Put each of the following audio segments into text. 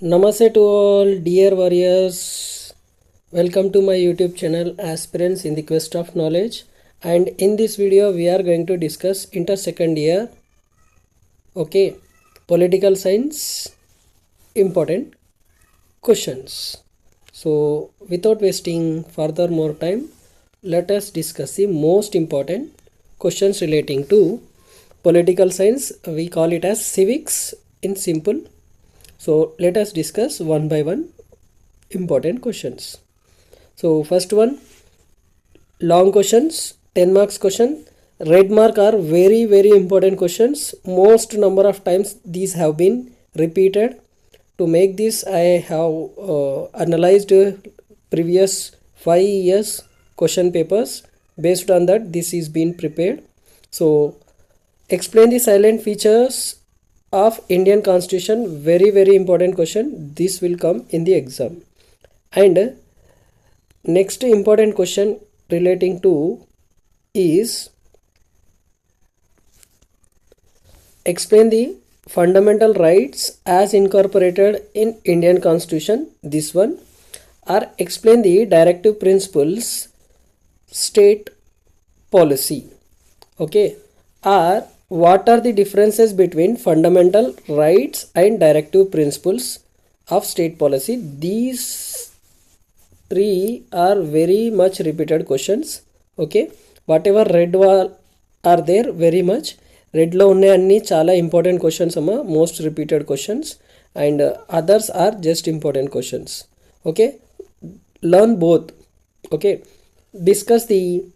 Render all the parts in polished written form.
Namaste to all dear warriors. Welcome to my YouTube channel Aspirants in the Quest of Knowledge. And in this video we are going to discuss inter second year political science important questions. So without wasting further more time, let us discuss the most important questions relating to political science. We call it as civics in simple. So let us discuss one by one important questions. So first one, long questions, 10 marks question. Red mark are very important questions. Most number of times these have been repeated. To make this, I have analyzed previous 5 years question papers. Based on that, this is being prepared. So explain the silent features of Indian Constitution. Very important question. This will come in the exam. And next important question relating to is explain the fundamental rights as incorporated in Indian Constitution. This one. Or explain the directive principles state policy. Okay. Or what are the differences between fundamental rights and directive principles of state policy? These three are very much repeated questions. Okay, whatever red are there, very much red lo unne anni chala important questions amma, most repeated questions, and others are just important questions. Okay, learn both. Okay, discuss the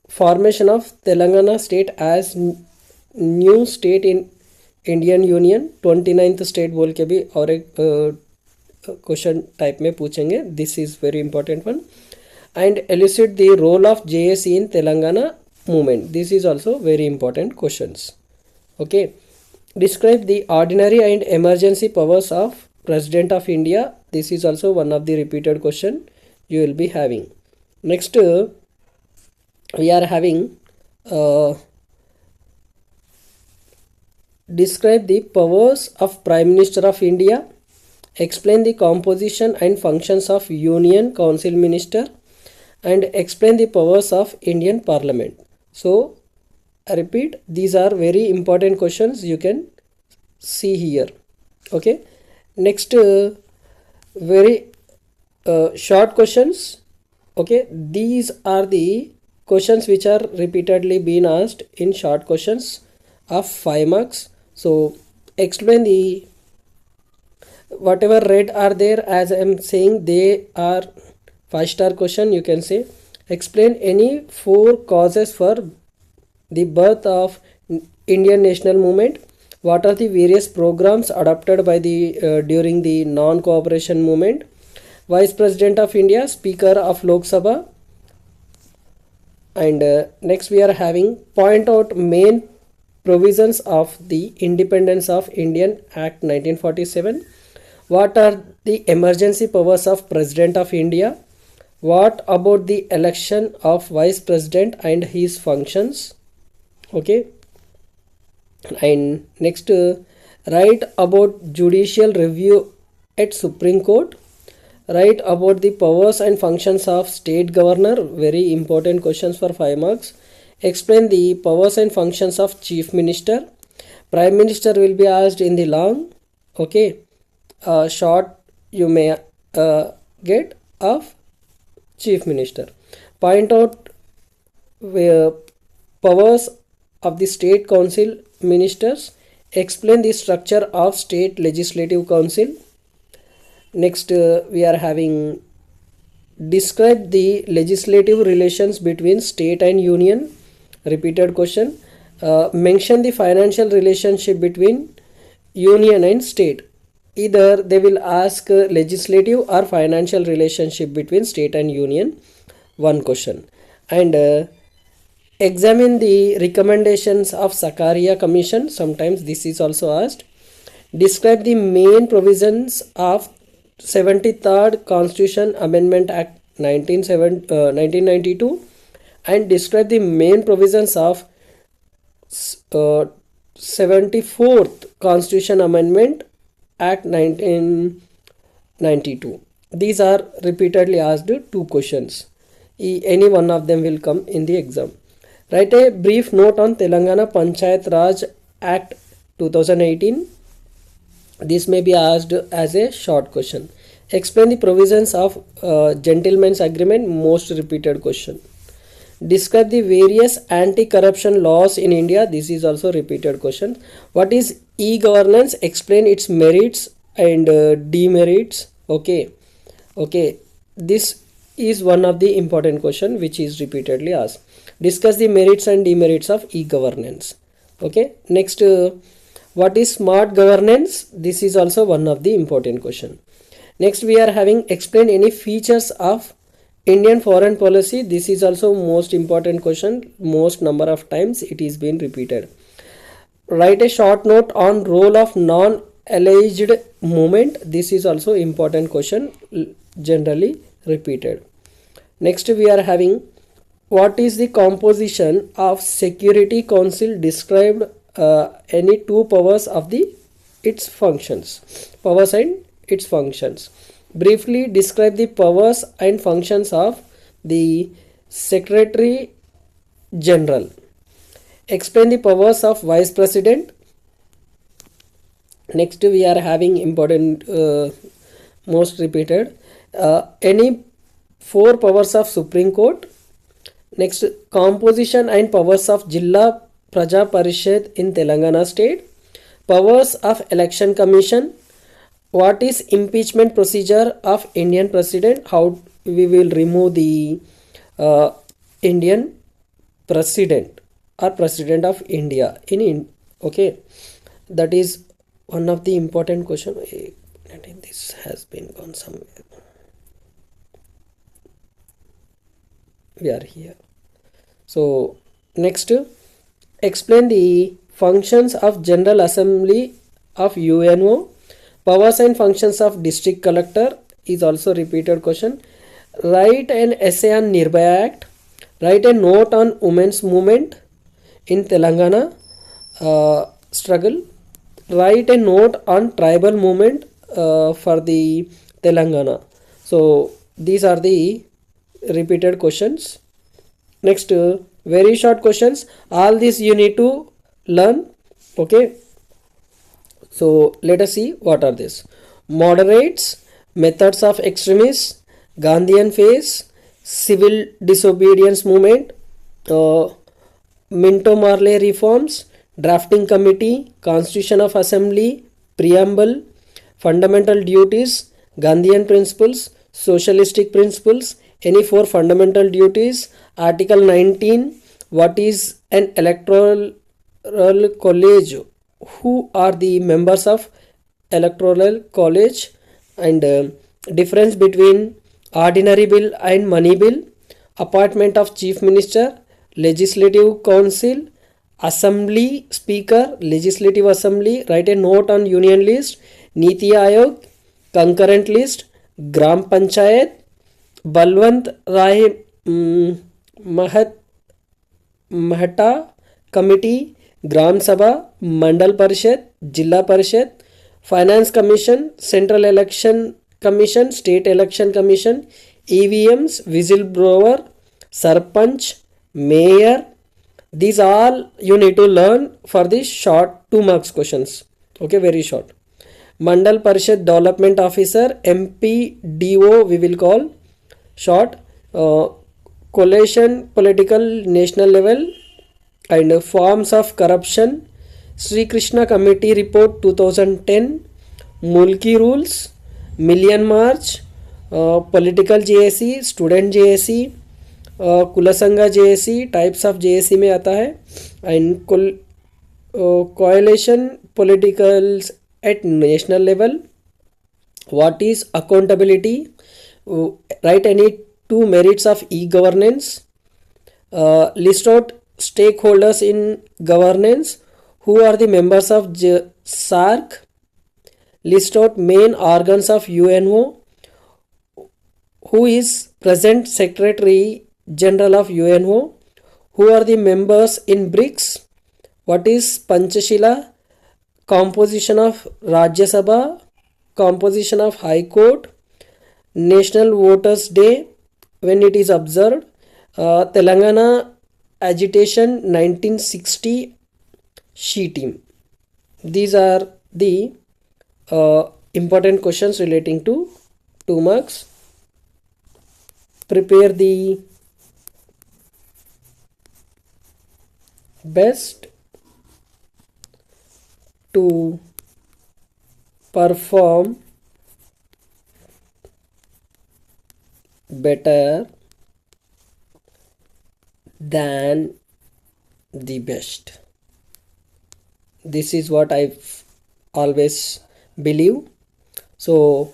formation of Telangana state as new state in Indian Union. 29th state बोल के भी और एक question type में पूछेंगे. This is very important one. And elicit the role of JSC in Telangana movement. This is also very important questions. Okay, describe the ordinary and emergency powers of President of India. This is also one of the repeated question you will be having. Next, we are having describe the powers of Prime Minister of India. Explain the composition and functions of Union Council Minister, and explain the powers of Indian Parliament. So I repeat, these are very important questions you can see here. Okay, next very short questions. Okay, these are the questions which are repeatedly being asked in short questions of 5 marks. So explain the whatever red are there, as I am saying, they are 5-star question. You can say explain any 4 causes for the birth of Indian national movement. What are the various programs adopted by the during the non-cooperation movement? Vice President of India, Speaker of Lok Sabha. And next we are having point out main provisions of the Independence of Indian Act 1947. What are the emergency powers of President of India? What about the election of Vice President and his functions? Okay, and next write about judicial review at Supreme Court. Write about the powers and functions of state governor. Very important questions for 5 marks. Explain the powers and functions of chief minister. Prime minister will be asked in the long. Okay, short you may get of chief minister. Point out powers of the state council ministers. Explain the structure of state legislative council. Next we are having describe the legislative relations between state and union. Repeated question. Mention the financial relationship between union and state. Either they will ask legislative or financial relationship between state and union. One question. And examine the recommendations of Sakaria Commission. Sometimes this is also asked. Describe the main provisions of 73rd Constitution Amendment Act 1992, and describe the main provisions of 74th Constitution Amendment Act 1992. These are repeatedly asked two questions. Any one of them will come in the exam. Write a brief note on Telangana Panchayat Raj Act 2018. This may be asked as a short question. Explain the provisions of Gentleman's Agreement, most repeated question. Describe the various anti-corruption laws in India. This is also repeated question. What is e-governance? Explain its merits and demerits. Okay. This is one of the important question which is repeatedly asked. Discuss the merits and demerits of e-governance. Okay. Next, what is smart governance? This is also one of the important question. Next, we are having explain any features of Indian foreign policy. This is also most important question. Most number of times it is been repeated. Write a short note on role of non-alleged movement. This is also important question, generally repeated. Next, we are having what is the composition of Security Council? Described any two powers of its functions. Powers and its functions. Briefly describe the powers and functions of the Secretary General. Explain the powers of Vice President. Next, we are having important, most repeated, any four powers of Supreme Court. Next, composition and powers of Jilla Praja Parishad in Telangana state. Powers of Election Commission. What is impeachment procedure of Indian President? How we will remove the Indian President or President of India okay. That is one of the important question. This has been gone somewhere. We are here. So next, explain the functions of General Assembly of UNO. Powers and functions of District Collector is also repeated question. Write an essay on Nirbhaya Act. Write a note on women's movement in Telangana struggle. Write a note on tribal movement for the Telangana. So these are the repeated questions. Next, very short questions. All these you need to learn. Okay. So let us see what are these. Moderates, methods of extremists, Gandhian phase, civil disobedience movement, Minto Marley reforms, drafting committee, constitution of assembly, preamble, fundamental duties, Gandhian principles, socialistic principles, any four fundamental duties, article 19, what is an electoral college, who are the members of electoral college, and difference between ordinary bill and money bill, appointment of chief minister, legislative council, assembly speaker, legislative assembly. Write a note on union list, Niti Aayog, concurrent list, Gram Panchayat, Balwant Rai Mahata committee, Gram Sabha, Mandal Parishad, Jilla Parishad, Finance Commission, Central Election Commission, State Election Commission, EVMs, whistleblower, Sarpanch, Mayor. These all you need to learn for the short 2 marks questions. Okay, very short. Mandal Parishad Development Officer, MPDO we will call short. Coalition political national level and forms of corruption, Sri Krishna Committee Report 2010, Mulki Rules, Million March, Political JSE, Student JSE, Kulasanga JSE, types of JSE में आता है, and coalition politicals at national level. What is accountability? Write any 2 merits of e-governance. List out stakeholders in governance. Who are the members of SARC? List out main organs of UNO. Who is present Secretary General of UNO? Who are the members in BRICS? What is Panchashila? Composition of Rajya Sabha, composition of High Court, National Voters Day, when it is observed, Telangana agitation 1960, she team. These are the important questions relating to 2 marks. Prepare the best to perform better than the best. This is what I always believe. So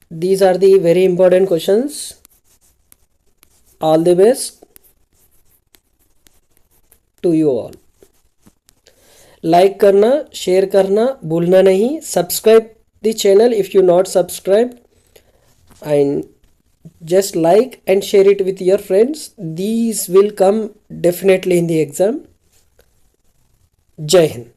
these are the very important questions. All the best to you all. Like करना, share करना भूलना नहीं. Subscribe the channel if you not subscribed, and just like and share it with your friends. These will come definitely in the exam. Jai Hind.